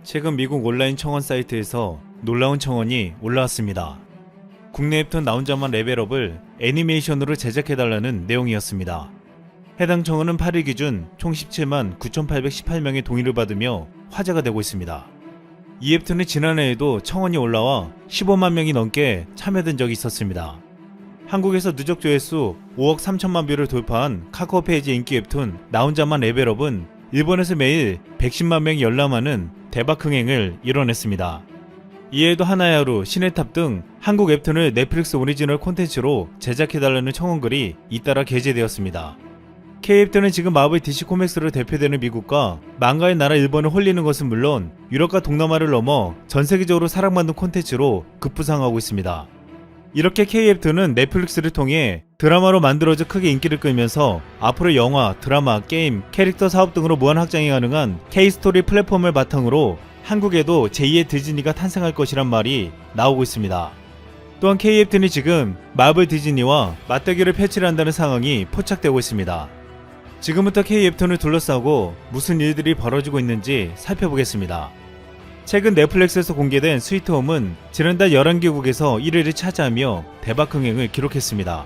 최근 미국 온라인 청원 사이트에서 놀라운 청원이 올라왔습니다. 국내 웹툰 나 혼자만 레벨업을 애니메이션으로 제작해달라는 내용이었습니다. 해당 청원은 8일 기준 총 17만 9,818명의 동의를 받으며 화제가 되고 있습니다. 이 웹툰은 지난해에도 청원이 올라와 15만 명이 넘게 참여된 적이 있었습니다. 한국에서 누적 조회수 5억 3천만 뷰를 돌파한 카카오 페이지 인기 웹툰 나 혼자만 레벨업은 일본에서 매일 110만 명이 열람하는 대박 흥행을 이뤄냈습니다. 이에도 하나야루, 시네탑 등 한국 웹툰을 넷플릭스 오리지널 콘텐츠로 제작해달라는 청원글이 잇따라 게재되었습니다. K웹툰은 지금 마블 DC 코믹스로 대표되는 미국과 망가의 나라 일본을 홀리는 것은 물론 유럽과 동남아를 넘어 전세계적으로 사랑받는 콘텐츠로 급부상하고 있습니다. 이렇게 K웹툰은 넷플릭스를 통해 드라마로 만들어져 크게 인기를 끌면서 앞으로 영화, 드라마, 게임, 캐릭터 사업 등으로 무한 확장이 가능한 K스토리 플랫폼을 바탕으로 한국에도 제2의 디즈니가 탄생할 것이란 말이 나오고 있습니다. 또한 K웹툰이 지금 마블 디즈니와 맞대결을 펼치려 한다는 상황이 포착되고 있습니다. 지금부터 K웹툰을 둘러싸고 무슨 일들이 벌어지고 있는지 살펴보겠습니다. 최근 넷플릭스에서 공개된 스위트홈은 지난달 11개국에서 1위를 차지하며 대박 흥행을 기록했습니다.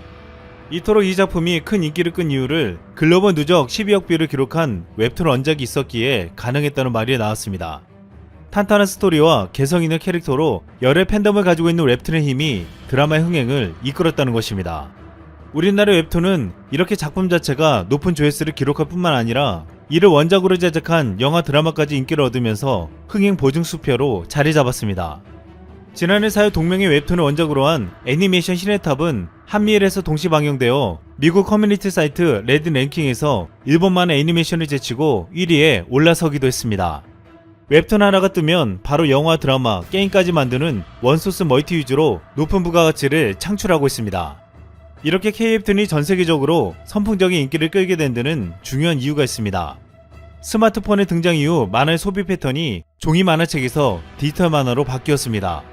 이토록 이 작품이 큰 인기를 끈 이유를 글로벌 누적 12억 뷰를 기록한 웹툰 원작이 있었기에 가능했다는 말이 나왔습니다. 탄탄한 스토리와 개성 있는 캐릭터로 열의 팬덤을 가지고 있는 웹툰의 힘이 드라마의 흥행을 이끌었다는 것입니다. 우리나라 웹툰은 이렇게 작품 자체가 높은 조회수를 기록할 뿐만 아니라 이를 원작으로 제작한 영화 드라마까지 인기를 얻으면서 흥행 보증 수표로 자리 잡았습니다. 지난해 4월 동명의 웹툰을 원작으로 한 애니메이션 시네탑은 한미일에서 동시 방영되어 미국 커뮤니티 사이트 레드 랭킹에서 일본만의 애니메이션을 제치고 1위에 올라서기도 했습니다. 웹툰 하나가 뜨면 바로 영화, 드라마, 게임까지 만드는 원소스 멀티 유즈로 높은 부가가치를 창출하고 있습니다. 이렇게 K웹툰이 전세계적으로 선풍적인 인기를 끌게 된 데는 중요한 이유가 있습니다. 스마트폰의 등장 이후 만화의 소비 패턴이 종이 만화책에서 디지털 만화로 바뀌었습니다.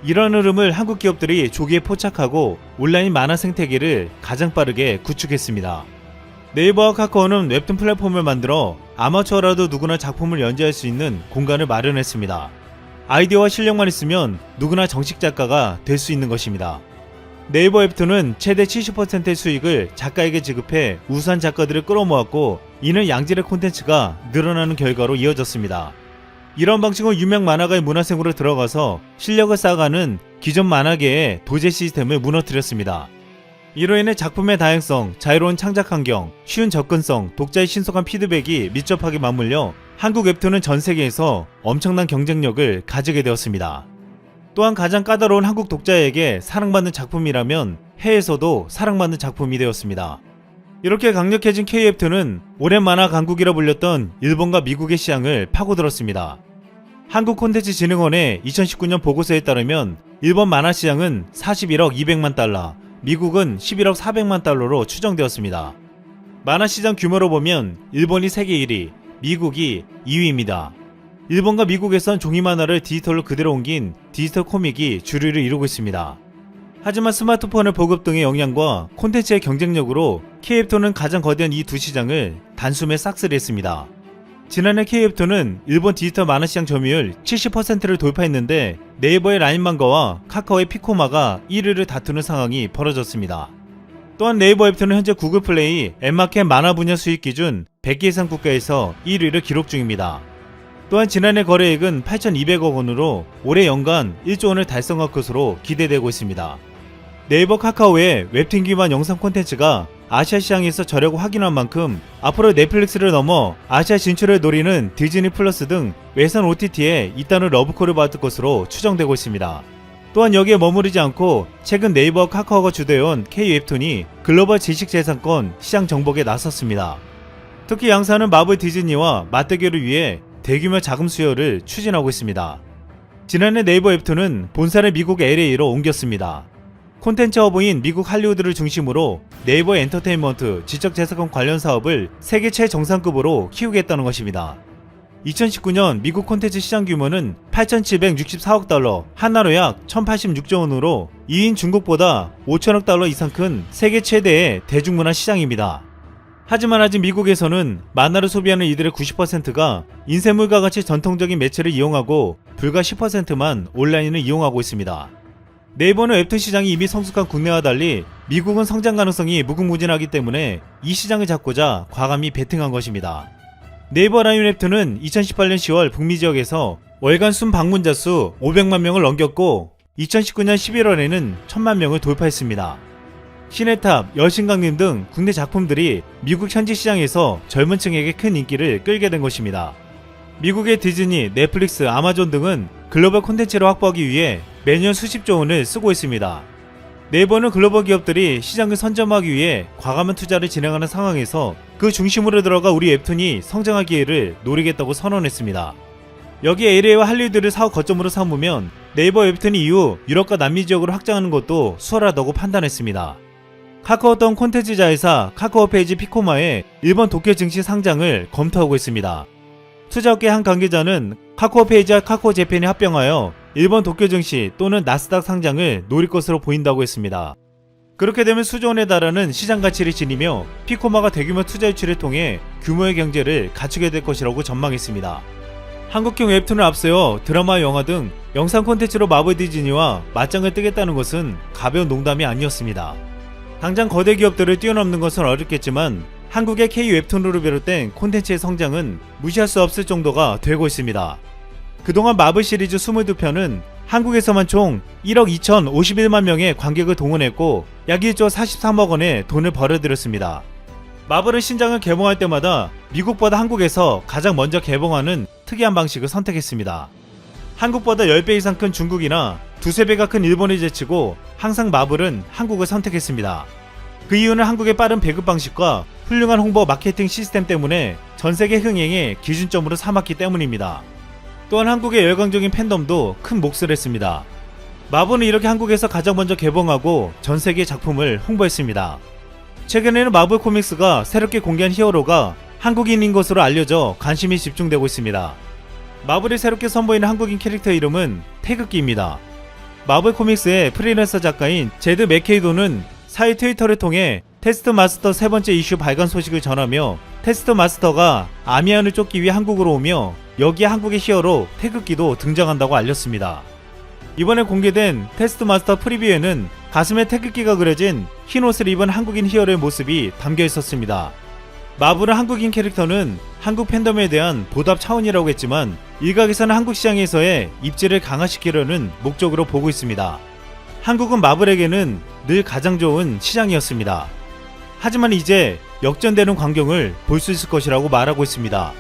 이런 흐름을 한국 기업들이 조기에 포착하고 온라인 만화 생태계를 가장 빠르게 구축했습니다. 네이버와 카카오는 웹툰 플랫폼을 만들어 아마추어라도 누구나 작품을 연재할 수 있는 공간을 마련했습니다. 아이디어와 실력만 있으면 누구나 정식 작가가 될 수 있는 것입니다. 네이버 웹툰은 최대 70%의 수익을 작가에게 지급해 우수한 작가들을 끌어모았고 이는 양질의 콘텐츠가 늘어나는 결과로 이어졌습니다. 이런 방식은 유명 만화가의 문화생으로 들어가서 실력을 쌓아가는 기존 만화계의 도제 시스템을 무너뜨렸습니다. 이로 인해 작품의 다양성, 자유로운 창작 환경, 쉬운 접근성, 독자의 신속한 피드백이 밀접하게 맞물려 한국 웹툰은 전 세계에서 엄청난 경쟁력을 가지게 되었습니다. 또한 가장 까다로운 한국 독자에게 사랑받는 작품이라면 해외에서도 사랑받는 작품이 되었습니다. 이렇게 강력해진 K웹툰은 오랜 만화 강국이라 불렸던 일본과 미국의 시장을 파고들었습니다. 한국콘텐츠진흥원의 2019년 보고서에 따르면 일본 만화 시장은 41억 200만 달러, 미국은 11억 400만 달러로 추정되었습니다. 만화 시장 규모로 보면 일본이 세계 1위, 미국이 2위입니다. 일본과 미국에선 종이 만화를 디지털로 그대로 옮긴 디지털 코믹이 주류를 이루고 있습니다. 하지만 스마트폰의 보급 등의 영향과 콘텐츠의 경쟁력으로 K웹툰은 가장 거대한 이 두 시장을 단숨에 싹쓸이했습니다. 지난해 K웹툰은 일본 디지털 만화 시장 점유율 70%를 돌파했는데 네이버의 라인만가와 카카오의 피코마가 1위를 다투는 상황이 벌어졌습니다. 또한 네이버 웹툰은 현재 구글 플레이 앱마켓 만화 분야 수익 기준 100개 이상 국가에서 1위를 기록 중입니다. 또한 지난해 거래액은 8,200억 원으로 올해 연간 1조 원을 달성할 것으로 기대되고 있습니다. 네이버 카카오의 웹툰 기반 영상 콘텐츠가 아시아 시장에서 저력을 확인한 만큼 앞으로 넷플릭스를 넘어 아시아 진출을 노리는 디즈니 플러스 등 외산 OTT에 잇따른 러브콜을 받을 것으로 추정되고 있습니다. 또한 여기에 머무르지 않고 최근 네이버와 카카오가 주도해온 K웹툰이 글로벌 지식재산권 시장 정복에 나섰습니다. 특히 양사는 마블 디즈니와 맞대결을 위해 대규모 자금 수요를 추진하고 있습니다. 지난해 네이버 웹툰은 본사를 미국 LA로 옮겼습니다. 콘텐츠 허브인 미국 할리우드를 중심으로 네이버 엔터테인먼트, 지적재산권 관련 사업을 세계 최정상급으로 키우겠다는 것입니다. 2019년 미국 콘텐츠 시장 규모는 8,764억 달러, 한화로 약 1,086조 원으로 2위인 중국보다 5천억 달러 이상 큰 세계 최대의 대중문화 시장입니다. 하지만 아직 미국에서는 만화를 소비하는 이들의 90%가 인쇄물과 같이 전통적인 매체를 이용하고 불과 10%만 온라인을 이용하고 있습니다. 네이버는 웹툰 시장이 이미 성숙한 국내와 달리 미국은 성장 가능성이 무궁무진하기 때문에 이 시장을 잡고자 과감히 베팅한 것입니다. 네이버 라인 웹툰은 2018년 10월 북미 지역에서 월간 순 방문자 수 500만 명을 넘겼고 2019년 11월에는 1000만 명을 돌파했습니다. 시네탑, 여신강림 등 국내 작품들이 미국 현지 시장에서 젊은 층에게 큰 인기를 끌게 된 것입니다. 미국의 디즈니, 넷플릭스, 아마존 등은 글로벌 콘텐츠를 확보하기 위해 매년 수십조 원을 쓰고 있습니다. 네이버는 글로벌 기업들이 시장을 선점하기 위해 과감한 투자를 진행하는 상황에서 그 중심으로 들어가 우리 웹툰이 성장할 기회를 노리겠다고 선언했습니다. 여기에 LA와 할리우드를 사업 거점으로 삼으면 네이버 웹툰이 이후 유럽과 남미 지역으로 확장하는 것도 수월하다고 판단했습니다. 카카오톡 콘텐츠자회사 카카오페이지 피코마의 일본 도쿄 증시 상장을 검토하고 있습니다. 투자업계 한 관계자는 카카오페이지와 카카오재팬이 합병하여 일본 도쿄 증시 또는 나스닥 상장을 노릴 것으로 보인다고 했습니다. 그렇게 되면 수조 원에 달하는 시장 가치를 지니며 피코마가 대규모 투자 유치를 통해 규모의 경제를 갖추게 될 것이라고 전망했습니다. 한국형 웹툰을 앞세워 드라마, 영화 등 영상 콘텐츠로 마블 디즈니와 맞짱을 뜨겠다는 것은 가벼운 농담이 아니었습니다. 당장 거대 기업들을 뛰어넘는 것은 어렵겠지만 한국의 K-웹툰으로 비롯된 콘텐츠의 성장은 무시할 수 없을 정도가 되고 있습니다. 그동안 마블 시리즈 22편은 한국에서만 총 1억 2,051만 명의 관객을 동원했고 약 1조 43억 원의 돈을 벌어들였습니다. 마블은 신작을 개봉할 때마다 미국보다 한국에서 가장 먼저 개봉하는 특이한 방식을 선택했습니다. 한국보다 10배 이상 큰 중국이나 두세 배가 큰 일본을 제치고 항상 마블은 한국을 선택했습니다. 그 이유는 한국의 빠른 배급 방식과 훌륭한 홍보 마케팅 시스템 때문에 전세계 흥행의 기준점으로 삼았기 때문입니다. 또한 한국의 열광적인 팬덤도 큰 몫을 했습니다. 마블은 이렇게 한국에서 가장 먼저 개봉하고 전세계 작품을 홍보했습니다. 최근에는 마블 코믹스가 새롭게 공개한 히어로가 한국인인 것으로 알려져 관심이 집중되고 있습니다. 마블이 새롭게 선보이는 한국인 캐릭터 이름은 태극기입니다. 마블 코믹스의 프리랜서 작가인 제드 맥케이도는 사이 트위터를 통해 테스트 마스터 세 번째 이슈 발간 소식을 전하며 테스트 마스터가 아미안을 쫓기 위해 한국으로 오며 여기에 한국의 히어로 태극기도 등장한다고 알렸습니다. 이번에 공개된 테스트 마스터 프리뷰에는 가슴에 태극기가 그려진 흰 옷을 입은 한국인 히어로의 모습이 담겨 있었습니다. 마블은 한국인 캐릭터는 한국 팬덤에 대한 보답 차원이라고 했지만 일각에서는 한국 시장에서의 입지를 강화시키려는 목적으로 보고 있습니다. 한국은 마블에게는 늘 가장 좋은 시장이었습니다. 하지만 이제 역전되는 광경을 볼 수 있을 것이라고 말하고 있습니다.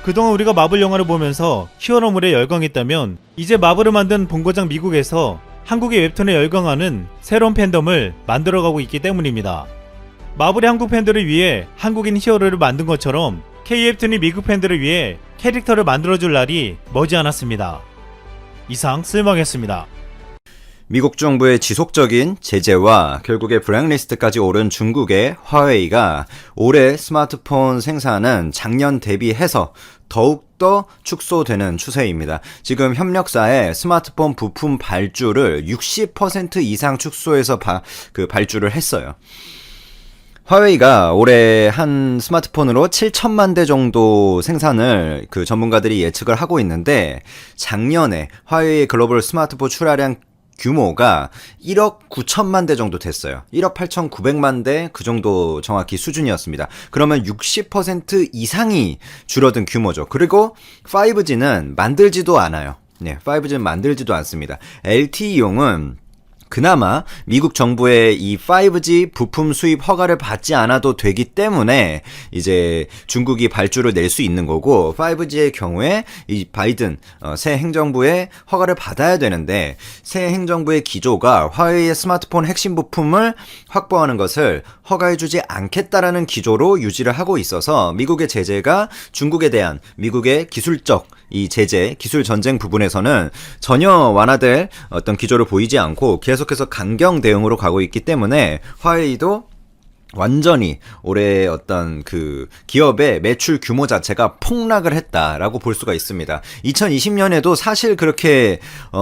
그동안 우리가 마블 영화를 보면서 히어로물에 열광했다면 이제 마블을 만든 본고장 미국에서 한국의 웹툰에 열광하는 새로운 팬덤을 만들어가고 있기 때문입니다. 마블이 한국 팬들을 위해 한국인 히어로를 만든 것처럼 K-웹툰이 미국 팬들을 위해 캐릭터를 만들어줄 날이 머지않았습니다. 이상 쓸먹이었습니다. 미국 정부의 지속적인 제재와 결국에 블랙리스트까지 오른 중국의 화웨이가 올해 스마트폰 생산은 작년 대비해서 더욱더 축소되는 추세입니다. 지금 협력사의 스마트폰 부품 발주를 60% 이상 축소해서 발주를 했어요. 화웨이가 올해 한 스마트폰으로 7천만 대 정도 생산을 전문가들이 예측을 하고 있는데 작년에 화웨이의 글로벌 스마트폰 출하량 규모가 1억 9천만 대 정도 됐어요. 1억 8,900만 대 그 정도 정확히 수준이었습니다. 그러면 60% 이상이 줄어든 규모죠. 그리고 5G는 만들지도 않아요. 네, 5G는 만들지도 않습니다. LTE용은 그나마 미국 정부의 이 5G 부품 수입 허가를 받지 않아도 되기 때문에 이제 중국이 발주를 낼 수 있는 거고 5G의 경우에 이 바이든 새 행정부의 허가를 받아야 되는데 새 행정부의 기조가 화웨이의 스마트폰 핵심 부품을 확보하는 것을 허가해주지 않겠다라는 기조로 유지를 하고 있어서 미국의 제재가 중국에 대한 미국의 기술적 이 제재, 기술 전쟁 부분에서는 전혀 완화될 어떤 기조를 보이지 않고 계속해서 강경 대응으로 가고 있기 때문에 화웨이도 완전히 올해 어떤 그 기업의 매출 규모 자체가 폭락을 했다라고 볼 수가 있습니다. 2020년에도 사실 그렇게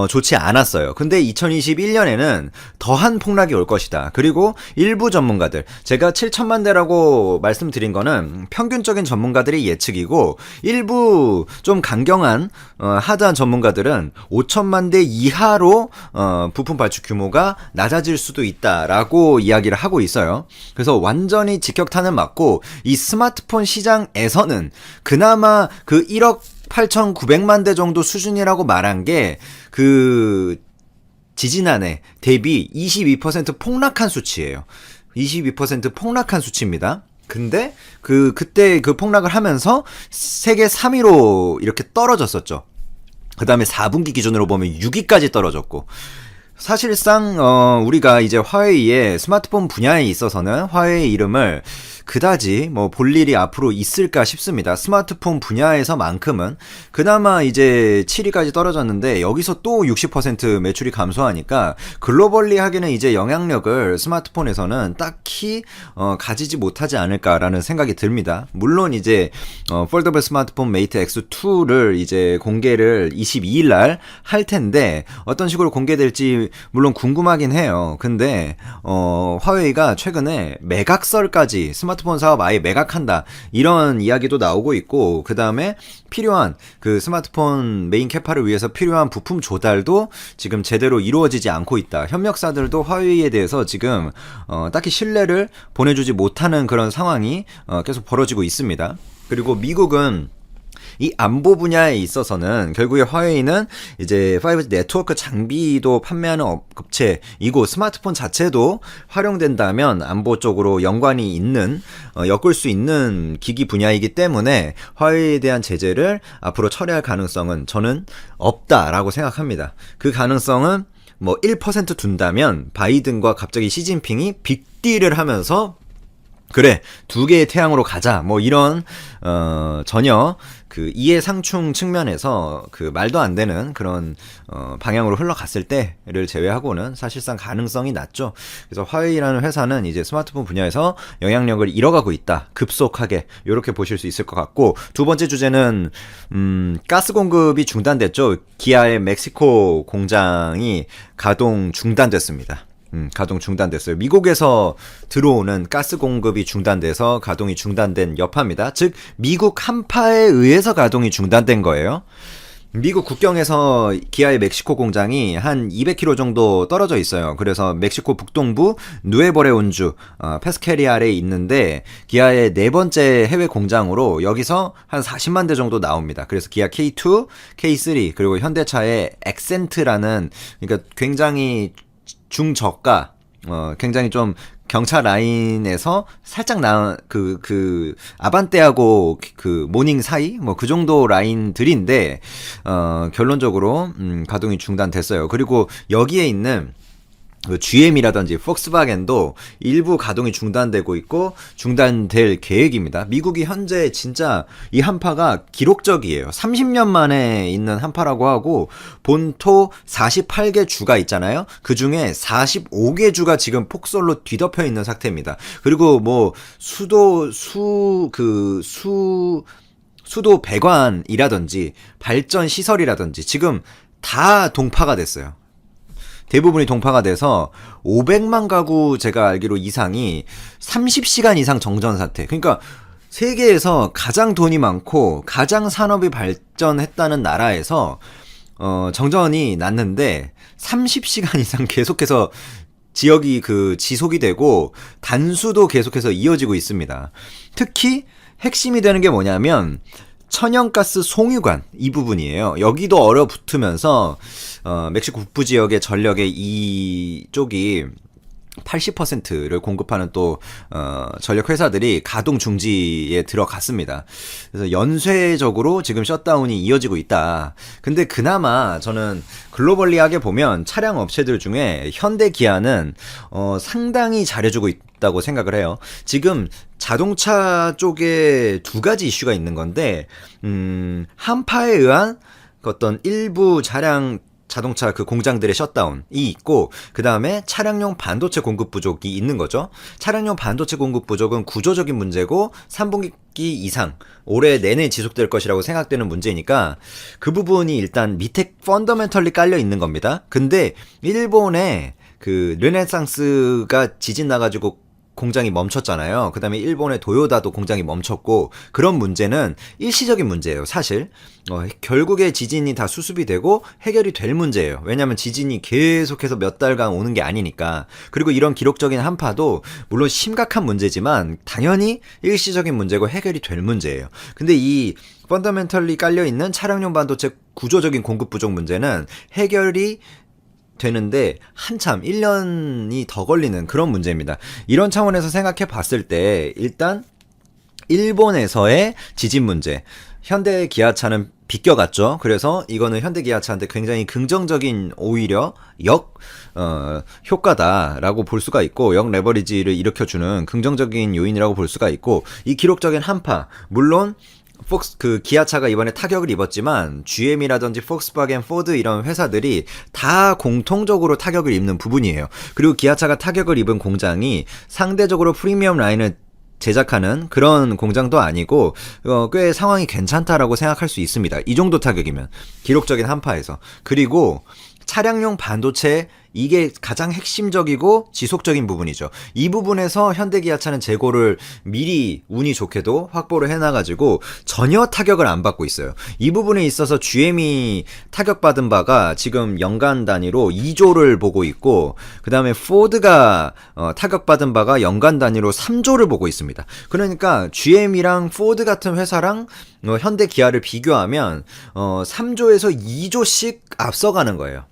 좋지 않았어요. 근데 2021년에는 더한 폭락이 올 것이다. 그리고 일부 전문가들, 제가 7천만 대라고 말씀드린 거는 평균적인 전문가들의 예측이고, 일부 좀 강경한 하드한 전문가들은 5천만 대 이하로 부품 발주 규모가 낮아질 수도 있다라고 이야기를 하고 있어요. 그래서 완전히 직격탄은 맞고, 이 스마트폰 시장에서는 그나마 그 1억 8,900만 대 정도 수준이라고 말한 게 그 지지난해 대비 22% 폭락한 수치예요. 22% 폭락한 수치입니다. 근데 그때 그 폭락을 하면서 세계 3위로 이렇게 떨어졌었죠. 그 다음에 4분기 기준으로 보면 6위까지 떨어졌고, 사실상 우리가 이제 화웨이의 스마트폰 분야에 있어서는 화웨이 이름을 그다지 뭐 볼 일이 앞으로 있을까 싶습니다. 스마트폰 분야에서만큼은 그나마 이제 7위까지 떨어졌는데, 여기서 또 60% 매출이 감소하니까 글로벌리 하기는 이제 영향력을 스마트폰에서는 딱히 가지지 못하지 않을까라는 생각이 듭니다. 물론 이제 폴더블 스마트폰 메이트 X2를 이제 공개를 22일 날 할 텐데, 어떤 식으로 공개될지 물론 궁금하긴 해요. 근데 화웨이가 최근에 매각설까지, 스마트폰 사업 아예 매각한다, 이런 이야기도 나오고 있고, 그 다음에 필요한 그 스마트폰 메인 캐파를 위해서 필요한 부품 조달도 지금 제대로 이루어지지 않고 있다. 협력사들도 화웨이에 대해서 지금 딱히 신뢰를 보내주지 못하는 그런 상황이 계속 벌어지고 있습니다. 그리고 미국은 이 안보 분야에 있어서는 결국에 화웨이는 이제 5G 네트워크 장비도 판매하는 업체이고, 스마트폰 자체도 활용된다면 안보 쪽으로 연관이 있는 엮을 수 있는 기기 분야이기 때문에 화웨이에 대한 제재를 앞으로 철회할 가능성은 저는 없다라고 생각합니다. 그 가능성은 뭐 1% 둔다면 바이든과 갑자기 시진핑이 빅딜을 하면서 그래, 두 개의 태양으로 가자, 뭐 이런 전혀 그 이해상충 측면에서 그 말도 안 되는 그런 방향으로 흘러갔을 때를 제외하고는 사실상 가능성이 낮죠. 그래서 화웨이라는 회사는 이제 스마트폰 분야에서 영향력을 잃어가고 있다, 급속하게, 이렇게 보실 수 있을 것 같고, 두 번째 주제는 가스 공급이 중단됐죠. 기아의 멕시코 공장이 가동 중단됐습니다. 가동 중단됐어요. 미국에서 들어오는 가스 공급이 중단돼서 가동이 중단된 여파입니다. 즉 미국 한파에 의해서 가동이 중단된 거예요. 미국 국경에서 기아의 멕시코 공장이 한 200km 정도 떨어져 있어요. 그래서 멕시코 북동부 누에보레온주 페스케리아에 있는데, 기아의 네 번째 해외 공장으로 여기서 한 40만 대 정도 나옵니다. 그래서 기아 K2, K3 그리고 현대차의 엑센트라는, 그러니까 굉장히 중저가, 굉장히 좀 경차 라인에서 살짝 아반떼하고 그 모닝 사이, 뭐 그 정도 라인들인데, 결론적으로, 가동이 중단됐어요. 그리고 여기에 있는 그 GM이라든지 폭스바겐도 일부 가동이 중단되고 있고 중단될 계획입니다. 미국이 현재 진짜 이 한파가 기록적이에요. 30년 만에 있는 한파라고 하고, 본토 48개 주가 있잖아요. 그 중에 45개 주가 지금 폭설로 뒤덮여 있는 상태입니다. 그리고 뭐 수도 배관이라든지 발전 시설이라든지 지금 다 동파가 됐어요. 대부분이 동파가 돼서 500만 가구 제가 알기로 이상이 30시간 이상 정전 사태. 그러니까 세계에서 가장 돈이 많고 가장 산업이 발전했다는 나라에서 정전이 났는데 30시간 이상 계속해서 지역이 지속이 되고 단수도 계속해서 이어지고 있습니다. 특히 핵심이 되는 게 뭐냐면 천연가스 송유관, 이 부분이에요. 여기도 얼어붙으면서 멕시코 북부 지역의 전력의 이쪽이 80%를 공급하는 또 전력 회사들이 가동 중지에 들어갔습니다. 그래서 연쇄적으로 지금 셧다운이 이어지고 있다. 근데 그나마 저는 글로벌리하게 보면 차량 업체들 중에 현대 기아는 상당히 잘해주고 있다고 생각을 해요. 지금 자동차 쪽에 두 가지 이슈가 있는 건데, 한파에 의한 어떤 일부 차량 자동차 그 공장들의 셧다운이 있고, 그 다음에 차량용 반도체 공급 부족이 있는 거죠. 차량용 반도체 공급 부족은 구조적인 문제고 3분기 이상 올해 내내 지속될 것이라고 생각되는 문제니까 그 부분이 일단 밑에 펀더멘털리 깔려 있는 겁니다. 근데 일본에 그 르네상스가 지진 나가지고 공장이 멈췄잖아요. 그 다음에 일본의 도요다도 공장이 멈췄고, 그런 문제는 일시적인 문제예요, 사실. 결국에 지진이 다 수습이 되고 해결이 될 문제예요. 왜냐면 지진이 계속해서 몇 달간 오는 게 아니니까. 그리고 이런 기록적인 한파도 물론 심각한 문제지만 당연히 일시적인 문제고 해결이 될 문제예요. 근데 이 펀더멘털리 깔려있는 차량용 반도체 구조적인 공급 부족 문제는 해결이 되는데 한참 1년이 더 걸리는 그런 문제입니다. 이런 차원에서 생각해 봤을 때 일단 일본에서의 지진 문제, 현대 기아차는 비껴갔죠. 그래서 이거는 현대 기아차한테 굉장히 긍정적인 오히려 효과다라고 볼 수가 있고, 역 레버리지를 일으켜주는 긍정적인 요인이라고 볼 수가 있고, 이 기록적인 한파, 물론 기아차가 이번에 타격을 입었지만 GM이라든지 폭스바겐, 포드 이런 회사들이 다 공통적으로 타격을 입는 부분이에요. 그리고 기아차가 타격을 입은 공장이 상대적으로 프리미엄 라인을 제작하는 그런 공장도 아니고 꽤 상황이 괜찮다라고 생각할 수 있습니다. 이 정도 타격이면 기록적인 한파에서. 그리고 차량용 반도체, 이게 가장 핵심적이고 지속적인 부분이죠. 이 부분에서 현대기아차는 재고를 미리 운이 좋게도 확보를 해놔가지고 전혀 타격을 안 받고 있어요. 이 부분에 있어서 GM이 타격받은 바가 지금 연간 단위로 2조를 보고 있고, 그 다음에 포드가 타격받은 바가 연간 단위로 3조를 보고 있습니다. 그러니까 GM이랑 포드 같은 회사랑 현대기아를 비교하면 3조에서 2조씩 앞서가는 거예요.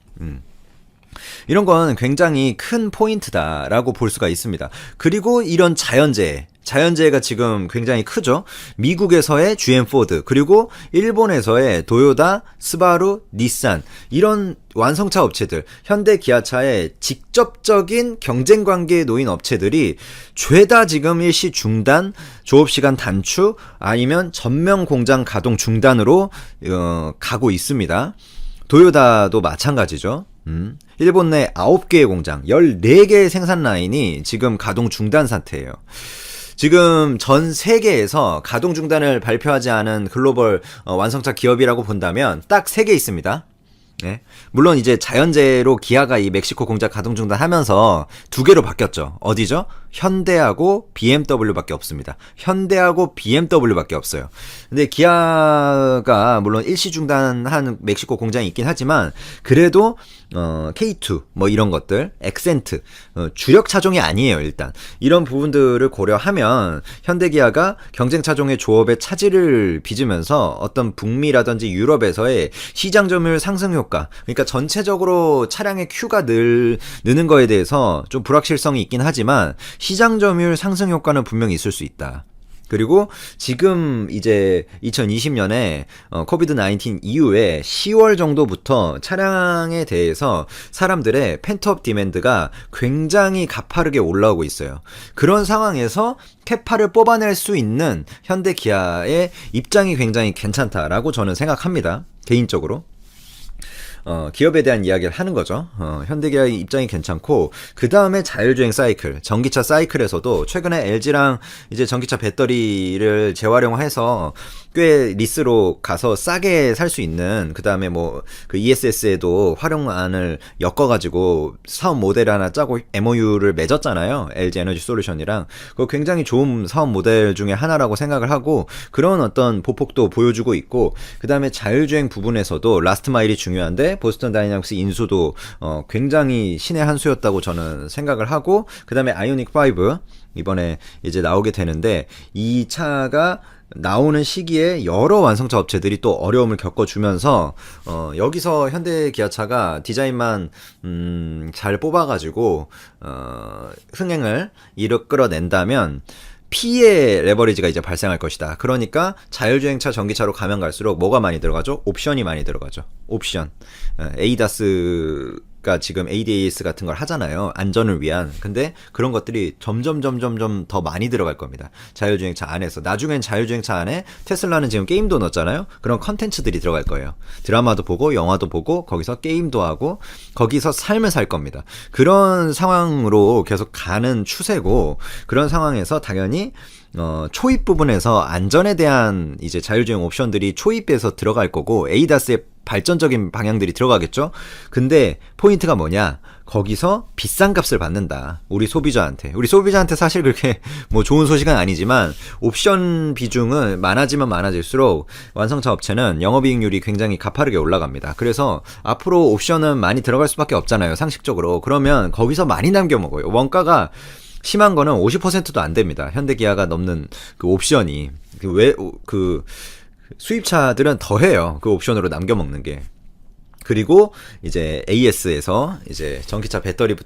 이런 건 굉장히 큰 포인트다라고 볼 수가 있습니다. 그리고 이런 자연재해가 지금 굉장히 크죠. 미국에서의 GM 포드, 그리고 일본에서의 도요다, 스바루, 닛산, 이런 완성차 업체들, 현대 기아차의 직접적인 경쟁 관계에 놓인 업체들이 죄다 지금 일시 중단, 조업시간 단축, 아니면 전면 공장 가동 중단으로 가고 있습니다. 도요다도 마찬가지죠. 일본 내 9개의 공장, 14개의 생산 라인이 지금 가동 중단 상태예요. 지금 전 세계에서 가동 중단을 발표하지 않은 글로벌 완성차 기업이라고 본다면 딱 3개 있습니다. 네. 물론 이제 자연재해로 기아가 이 멕시코 공장 가동 중단하면서 2개로 바뀌었죠. 어디죠? 현대하고 BMW밖에 없습니다. 현대하고 BMW밖에 없어요. 근데 기아가 물론 일시 중단한 멕시코 공장이 있긴 하지만 그래도 K2 뭐 이런 것들, 엑센트 주력 차종이 아니에요. 일단 이런 부분들을 고려하면 현대기아가 경쟁 차종의 조업에 차질을 빚으면서 어떤 북미라든지 유럽에서의 시장 점유율 상승 효과, 그러니까 전체적으로 차량의 큐가 느는 거에 대해서 좀 불확실성이 있긴 하지만 시장 점유율 상승 효과는 분명히 있을 수 있다. 그리고 지금 이제 2020년에 코비드 19 이후에 10월 정도부터 차량에 대해서 사람들의 펜트업 디맨드가 굉장히 가파르게 올라오고 있어요. 그런 상황에서 캐파를 뽑아낼 수 있는 현대 기아의 입장이 굉장히 괜찮다라고 저는 생각합니다. 개인적으로. 기업에 대한 이야기를 하는 거죠. 현대기아의 입장이 괜찮고, 그 다음에 자율주행 사이클, 전기차 사이클에서도 최근에 LG랑 이제 전기차 배터리를 재활용해서 꽤 리스로 가서 싸게 살 수 있는, 그 다음에 뭐 그 ESS에도 활용안을 엮어가지고 사업 모델 하나 짜고 MOU를 맺었잖아요. LG 에너지 솔루션이랑. 그거 굉장히 좋은 사업 모델 중에 하나라고 생각을 하고, 그런 어떤 보폭도 보여주고 있고, 그 다음에 자율주행 부분에서도 라스트 마일이 중요한데 보스턴 다이나믹스 인수도 굉장히 신의 한 수였다고 저는 생각을 하고, 그 다음에 아이오닉 5 이번에 이제 나오게 되는데, 이 차가 나오는 시기에 여러 완성차 업체들이 또 어려움을 겪어주면서 여기서 현대 기아차가 디자인만 잘 뽑아가지고 흥행을 이끌어낸다면 P의 레버리지가 이제 발생할 것이다. 그러니까 자율주행차 전기차로 가면 갈수록 뭐가 많이 들어가죠? 옵션이 많이 들어가죠. 옵션. 에이다스 가 지금 ADAS 같은 걸 하잖아요. 안전을 위한. 근데 그런 것들이 점점 더 많이 들어갈 겁니다. 자율주행차 안에서. 나중엔 자율주행차 안에 테슬라는 지금 게임도 넣었잖아요. 그런 컨텐츠들이 들어갈 거예요. 드라마도 보고 영화도 보고 거기서 게임도 하고 거기서 삶을 살 겁니다. 그런 상황으로 계속 가는 추세고, 그런 상황에서 당연히 초입 부분에서 안전에 대한 이제 자율주행 옵션들이 초입에서 들어갈 거고, ADAS의 발전적인 방향들이 들어가겠죠? 근데 포인트가 뭐냐? 거기서 비싼 값을 받는다. 우리 소비자한테. 우리 소비자한테 사실 그렇게 뭐 좋은 소식은 아니지만, 옵션 비중은 많아지면 많아질수록 완성차 업체는 영업이익률이 굉장히 가파르게 올라갑니다. 그래서 앞으로 옵션은 많이 들어갈 수밖에 없잖아요, 상식적으로. 그러면 거기서 많이 남겨 먹어요. 원가가 심한 거는 50%도 안 됩니다. 현대기아가 넘는 그 옵션이. 수입차들은 더해요. 그 옵션으로 남겨 먹는 게. 그리고 이제 AS에서 이제 전기차 배터리